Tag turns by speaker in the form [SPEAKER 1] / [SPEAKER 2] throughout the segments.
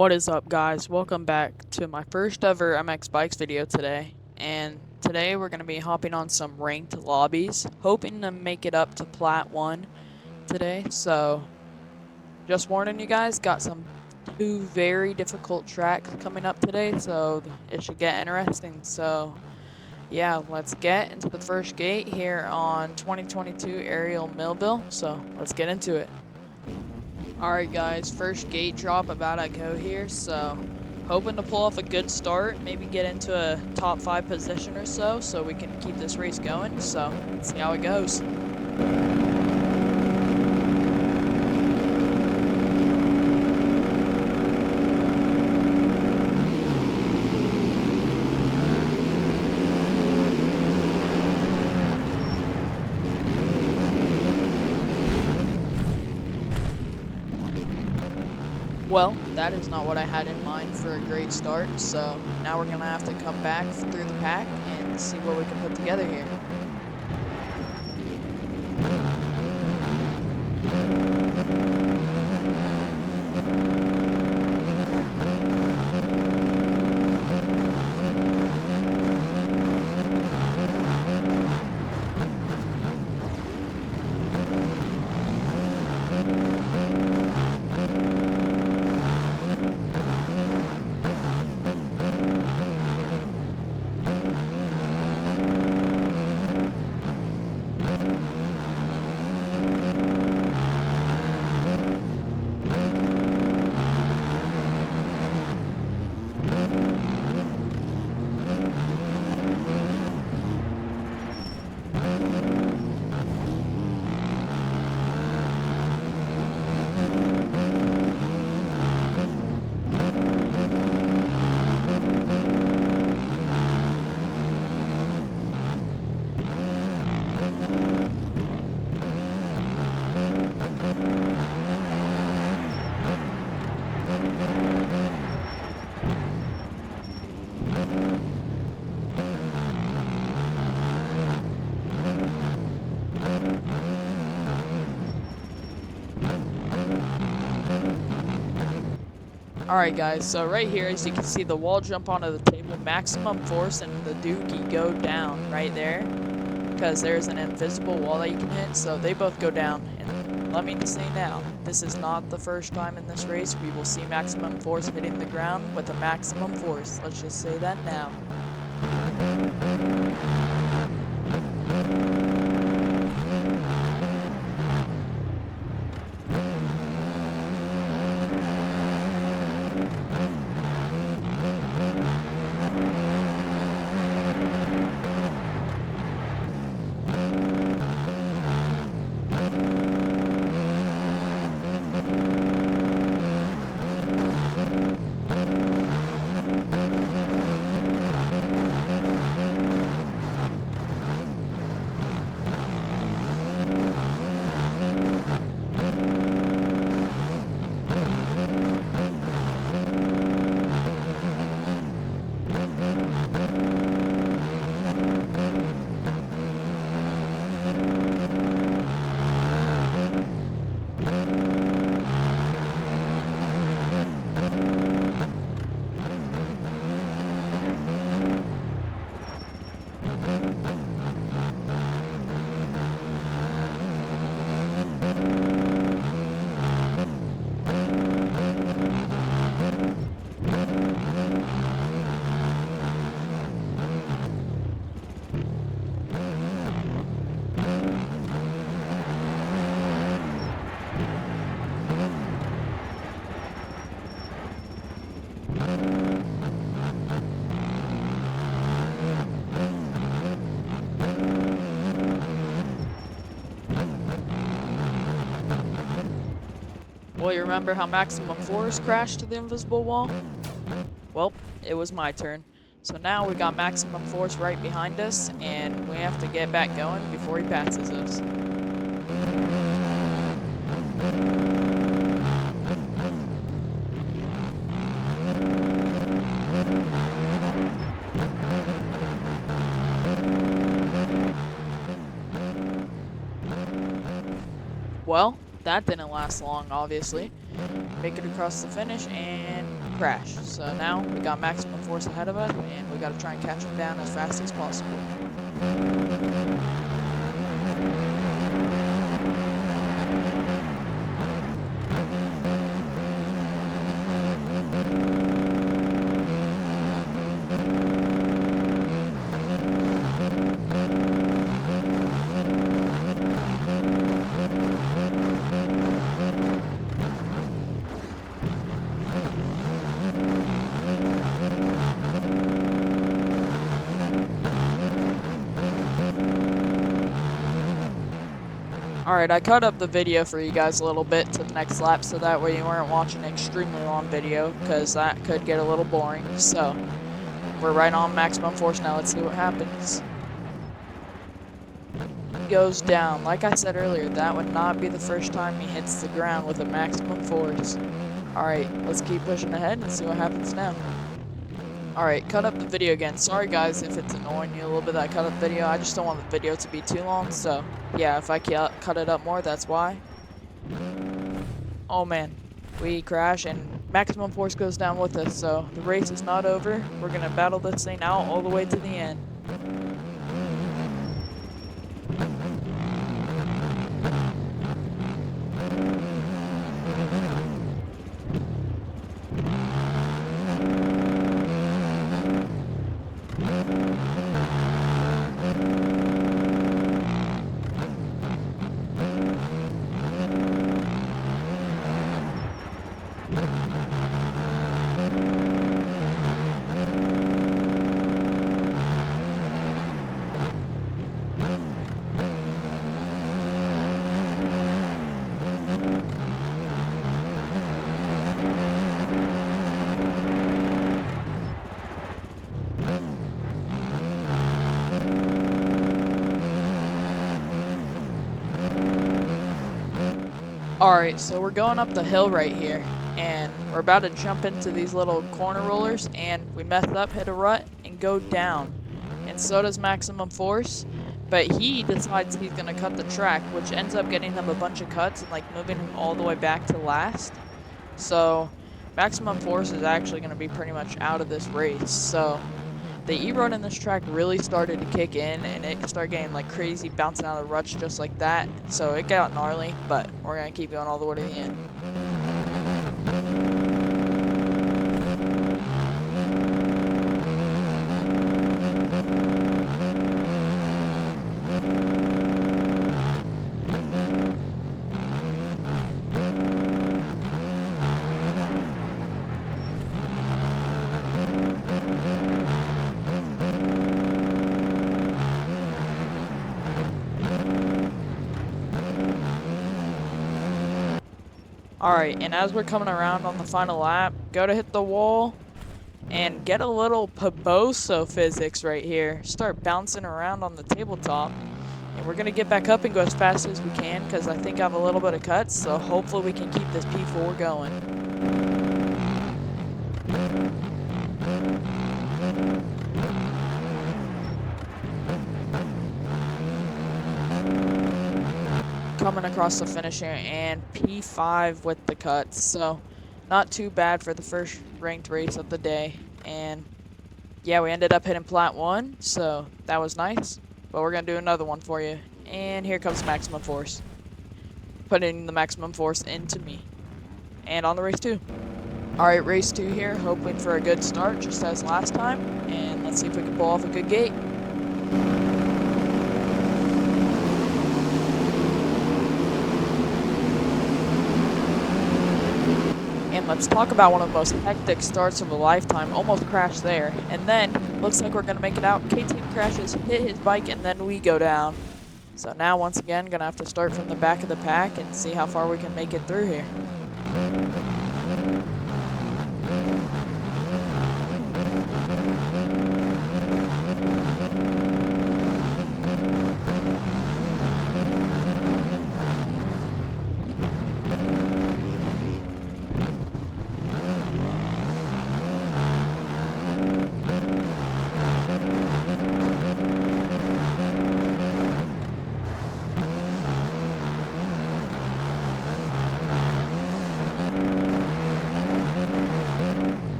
[SPEAKER 1] What is up, guys? Welcome back to my first ever MxBikes video today. And today we're going to be hopping on some ranked lobbies, hoping to make it up to Plat 1 today. So, just warning you guys, got two very difficult tracks coming up today, so it should get interesting. So, yeah, let's get into the first gate here on 2022 Aerial Millville. So, let's get into it. Alright guys, first gate drop about to go here, so hoping to pull off a good start, maybe get into a top 5 position or so we can keep this race going, so let's see how it goes. Well, that is not what I had in mind for a great start, so now we're going to have to come back through the pack and see what we can put together here. Alright guys, so right here, as you can see, the wall jump onto the table, maximum force, and the dookie go down right there, because there's an invisible wall that you can hit, so they both go down. And let me just say now, this is not the first time in this race we will see maximum force hitting the ground with a maximum force. Let's just say that now. Well, you remember how maximum force crashed to the invisible wall? Well, it was my turn. So now we got maximum force right behind us, and we have to get back going before he passes us. Well, that didn't last long, obviously. make it across the finish, and crash. So now we got maximum force ahead of us, and we got to try and catch him down as fast as possible. Alright, I cut up the video for you guys a little bit to the next lap, so that way you weren't watching an extremely long video, because that could get a little boring. So, we're right on maximum force now. Let's see what happens. He goes down. Like I said earlier, that would not be the first time he hits the ground with a maximum force. Alright, let's keep pushing ahead and see what happens now. Alright, cut up the video again. Sorry guys if it's annoying you a little bit that I cut up the video. I just don't want the video to be too long, so yeah, if I cut it up more, that's why. Oh man, we crash and maximum force goes down with us, so the race is not over. We're gonna battle this thing out all the way to the end. Alright, so we're going up the hill right here, and we're about to jump into these little corner rollers, and we mess up, hit a rut, and go down. And so does maximum force, but he decides he's going to cut the track, which ends up getting him a bunch of cuts and like moving him all the way back to last. So maximum force is actually going to be pretty much out of this race. So the E-run in this track really started to kick in, and it started getting like crazy, bouncing out of the ruts just like that. So it got gnarly, but we're going to keep going all the way to the end. Alright, and as we're coming around on the final lap, go to hit the wall and get a little Paboso physics right here. Start bouncing around on the tabletop. And we're going to get back up and go as fast as we can because I think I have a little bit of cuts, so hopefully we can keep this P4 going. Coming across the finish here, and P5 with the cuts, so not too bad for the first ranked race of the day. And yeah, we ended up hitting plat 1, so that was nice, but we're gonna do another one for you. And here comes maximum force, putting the maximum force into me, and on the race 2. Alright, race 2 here, hoping for a good start just as last time, and let's see if we can pull off a good gate. And let's talk about one of the most hectic starts of a lifetime. Almost crashed there. And then, looks like we're going to make it out. K-Team crashes, hit his bike, and then we go down. So now, once again, going to have to start from the back of the pack and see how far we can make it through here.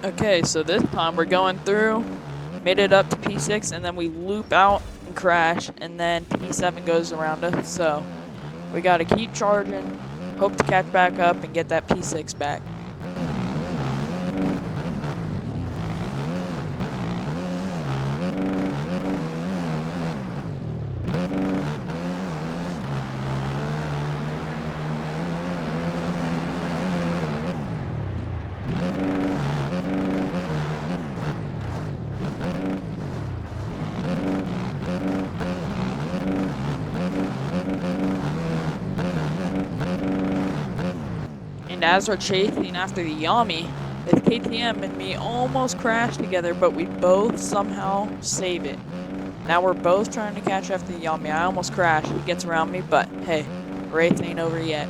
[SPEAKER 1] Okay, so this time we're going through, made it up to P6, and then we loop out and crash, and then P7 goes around us. So we gotta keep charging, hope to catch back up and get that P6 back. And as we're chasing after the Yami, this KTM and me almost crashed together, but we both somehow save it. Now we're both trying to catch after the Yami. I almost crashed. He gets around me, but hey, race ain't over yet.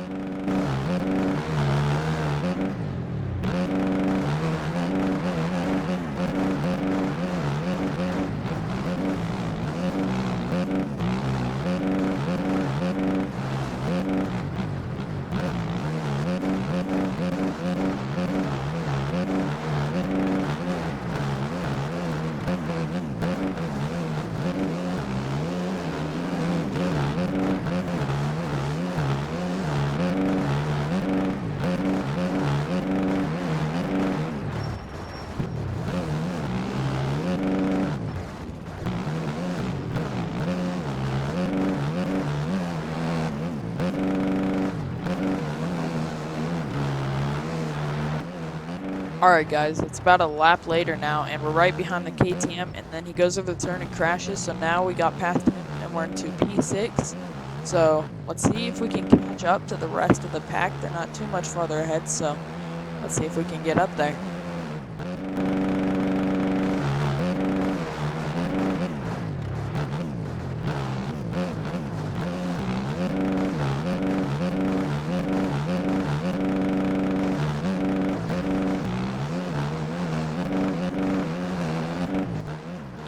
[SPEAKER 1] Alright guys, it's about a lap later now, and we're right behind the KTM, and then he goes over the turn and crashes, so now we got past him, and we're into P6. So, let's see if we can catch up to the rest of the pack. They're not too much farther ahead, so let's see if we can get up there.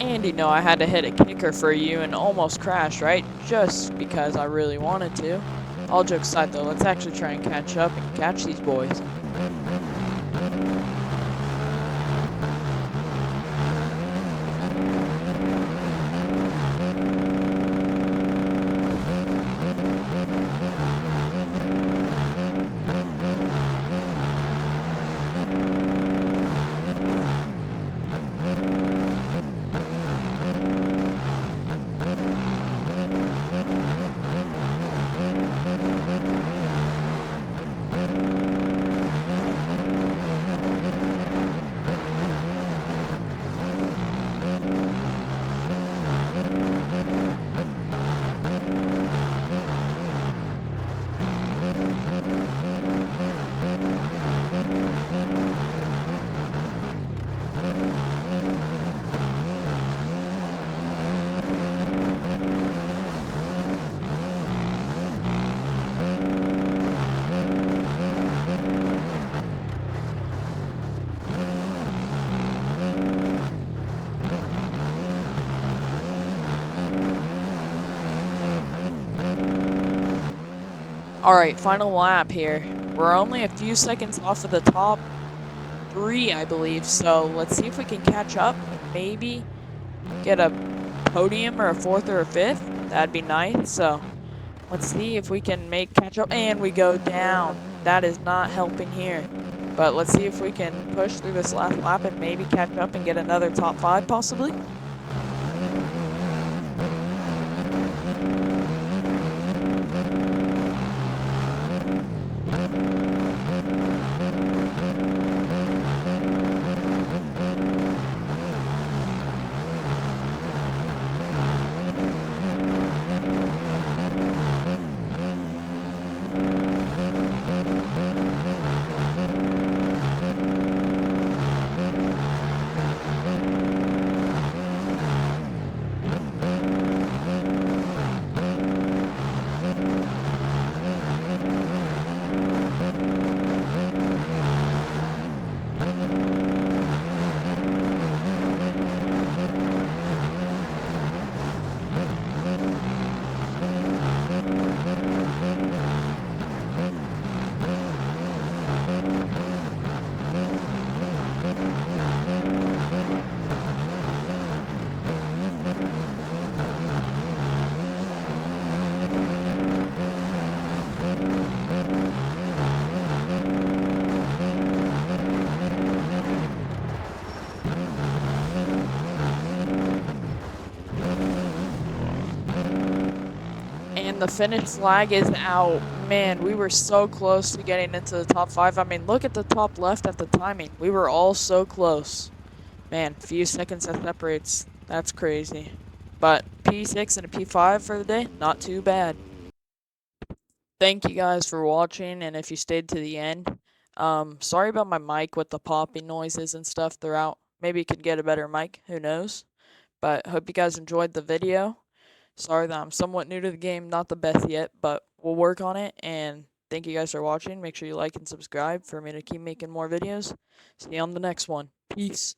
[SPEAKER 1] And you know, I had to hit a kicker for you and almost crashed, right? Just because I really wanted to. All jokes aside though, let's actually try and catch up and catch these boys. Alright, final lap here. We're only a few seconds off of the top 3, I believe, so let's see if we can catch up. Maybe get a podium or a 4th or a 5th. That'd be nice, so let's see if we can catch up. And we go down. That is not helping here. But let's see if we can push through this last lap and maybe catch up and get another top 5 possibly. and the finish flag is out. Man, we were so close to getting into the top 5. I mean, look at the top left at the timing. We were all so close. Man, few seconds that separates. That's crazy. But P6 and a P5 for the day, not too bad. Thank you guys for watching, and if you stayed to the end, sorry about my mic with the popping noises and stuff throughout. Maybe you could get a better mic, who knows? But hope you guys enjoyed the video. Sorry that I'm somewhat new to the game, not the best yet, but we'll work on it, and thank you guys for watching. Make sure you like and subscribe for me to keep making more videos. See you on the next one. Peace.